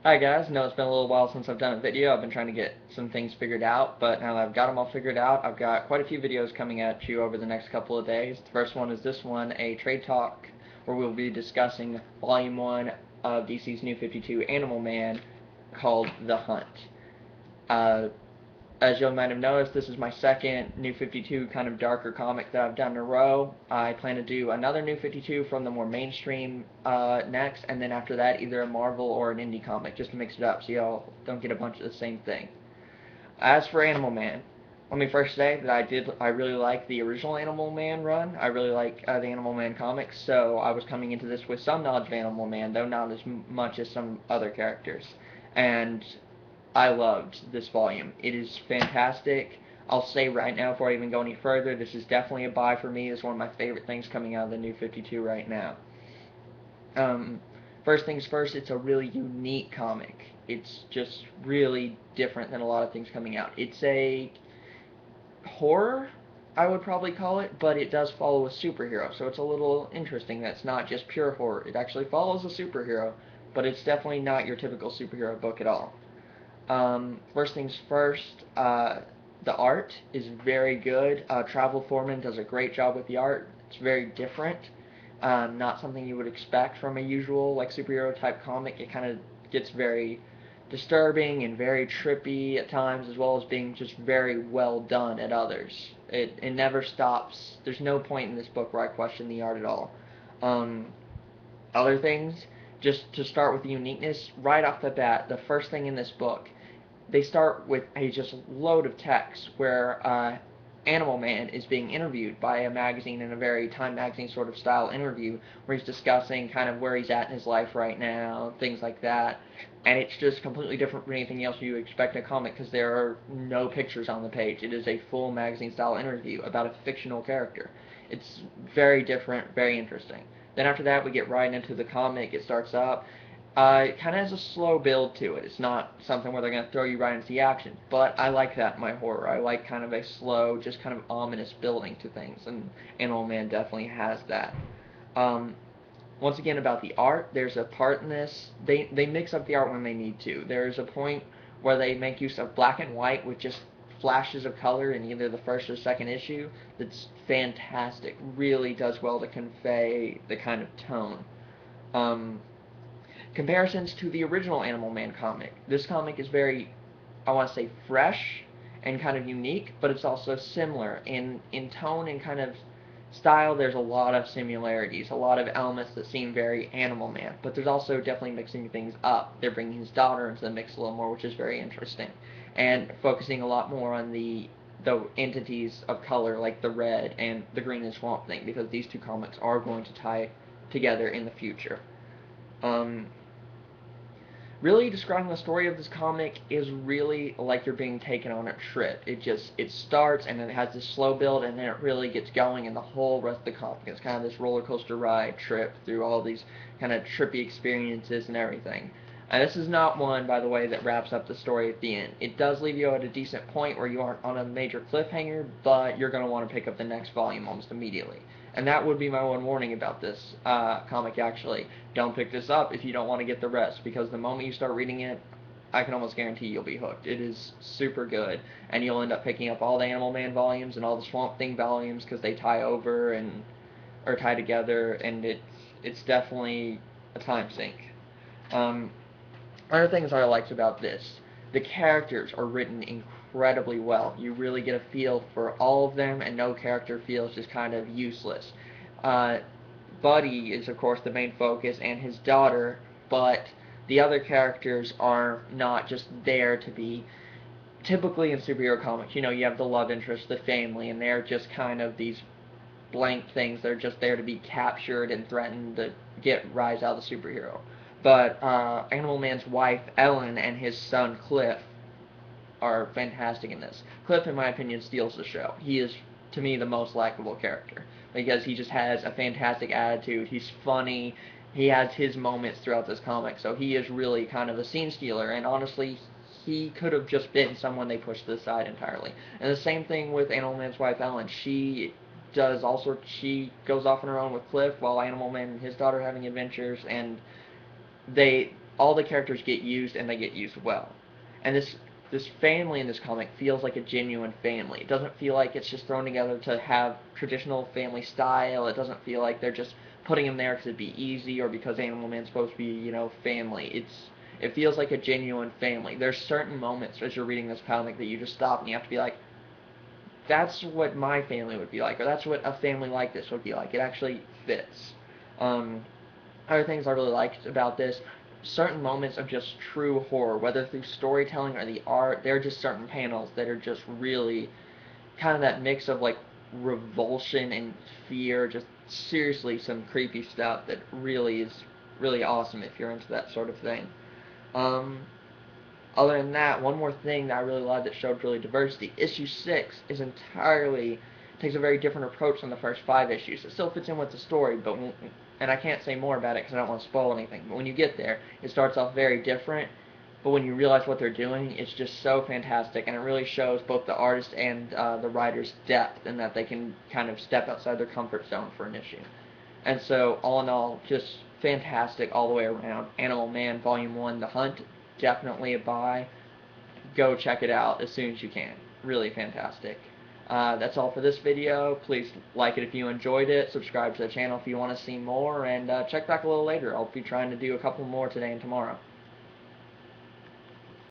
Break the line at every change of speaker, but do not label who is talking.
Hi guys, know it's been a little while since I've done a video. I've been trying to get some things figured out, but now that I've got them all figured out, I've got quite a few videos coming at you over the next couple of days. The first one is this one, a trade talk, where we'll be discussing Volume 1 of DC's New 52 Animal Man called The Hunt. Uh, as you might have noticed, this is my second New 52 kind of darker comic that I've done in a row. I plan to do another New 52 from the more mainstream next, and then after that, either a Marvel or an indie comic, just to mix it up so y'all don't get a bunch of the same thing. As for Animal Man, let me first say that I really like the original Animal Man run. I really like the Animal Man comics, so I was coming into this with some knowledge of Animal Man, though not as much as some other characters. And I loved this volume. It is fantastic. I'll say right now, before I even go any further, this is definitely a buy for me. It's one of my favorite things coming out of the New 52 right now. Um, First things first, it's a really unique comic. It's just really different than a lot of things coming out. It's a horror, I would probably call it, but it does follow a superhero, so it's a little interesting that it's not just pure horror. It actually follows a superhero, but it's definitely not your typical superhero book at all. First things first, the art is very good. Travel Foreman does a great job with the art. It's very different. Not something you would expect from a usual like superhero type comic. It kind of gets very disturbing and very trippy at times, as well as being just very well done at others. It never stops. There's no point in this book where I question the art at all. Um, Other things, just to start with the uniqueness, right off the bat, the first thing in this book, they start with a just load of text where Animal Man is being interviewed by a magazine in a very Time magazine sort of style interview where he's discussing kind of where he's at in his life right now, things like that. And it's just completely different from anything else you expect in a comic because there are no pictures on the page. It is a full magazine style interview about a fictional character. It's very different, very interesting. Then after that, we get right into the comic. It starts up. It kind of has a slow build to it. It's not something where they're going to throw you right into the action. But I like that in my horror. I like kind of a slow, just kind of ominous building to things, and Animal Man definitely has that. Um, Once again, about the art, there's a part in this. They mix up the art when they need to. There's a point where they make use of black and white with just flashes of color in either the first or second issue. That's fantastic. Really does well to convey the kind of tone. Um, Comparisons to the original Animal Man comic. This comic is very, I want to say, fresh and kind of unique, but it's also similar in tone and kind of style. There's a lot of similarities, a lot of elements that seem very Animal Man, but there's also definitely mixing things up. They're bringing his daughter into the mix a little more, which is very interesting, and focusing a lot more on the entities of color like the red and the green and swamp thing, because these two comics are going to tie together in the future. Um, Really describing the story of this comic is really like you're being taken on a trip. It starts and then it has this slow build and then it really gets going and the whole rest of the comic is kind of this roller coaster ride trip through all these kind of trippy experiences and everything. And this is not one, by the way, that wraps up the story at the end. It does leave you at a decent point where you aren't on a major cliffhanger, but you're going to want to pick up the next volume almost immediately. And that would be my one warning about this comic, actually. Don't pick this up if you don't want to get the rest, because the moment you start reading it, I can almost guarantee you'll be hooked. It is super good, and you'll end up picking up all the Animal Man volumes and all the Swamp Thing volumes because they tie over and or tie together, and it's definitely a time sink. Um, Other things I liked about this, the characters are written incredibly well. You really get a feel for all of them, and no character feels just kind of useless. Uh, Buddy is, of course, the main focus, and his daughter, but the other characters are not just there to be. Typically in superhero comics, you have the love interest, the family, and they're just kind of these blank things. They're just there to be captured and threatened to get rise out of the superhero. But Animal Man's wife, Ellen, and his son, Cliff, are fantastic in this. Cliff, in my opinion, steals the show. He is, to me, the most likable character because he just has a fantastic attitude. He's funny. He has his moments throughout this comic, so he is really kind of a scene stealer. And honestly, he could have just been someone they pushed to the side entirely. And the same thing with Animal Man's wife, Ellen. She does all sorts. She goes off on her own with Cliff, while Animal Man and his daughter are having adventures, and they all the characters get used, and they get used well. And this family in this comic feels like a genuine family. It doesn't feel like it's just thrown together to have traditional family style. It doesn't feel like they're just putting him there because it'd be easy or because Animal Man's supposed to be, family. It feels like a genuine family. There's certain moments as you're reading this comic that you just stop and you have to be like, that's what my family would be like, or that's what a family like this would be like. It actually fits. Um, Other things I really liked about this, certain moments of just true horror, whether through storytelling or the art, there are just certain panels that are just really kind of that mix of like revulsion and fear, just seriously some creepy stuff that really is really awesome if you're into that sort of thing. Um, Other than that, one more thing that I really loved that showed really diversity. Issue 6 is entirely takes a very different approach than the first 5 issues. It still fits in with the story, but and I can't say more about it because I don't want to spoil anything. But when you get there, it starts off very different. But when you realize what they're doing, it's just so fantastic, and it really shows both the artist and the writer's depth, and that they can kind of step outside their comfort zone for an issue. And so, all in all, just fantastic all the way around. Animal Man Volume 1, The Hunt, definitely a buy. Go check it out as soon as you can. Really fantastic. That's all for this video. Please like it if you enjoyed it. Subscribe to the channel if you want to see more. And check back a little later. I'll be trying to do a couple more today and tomorrow.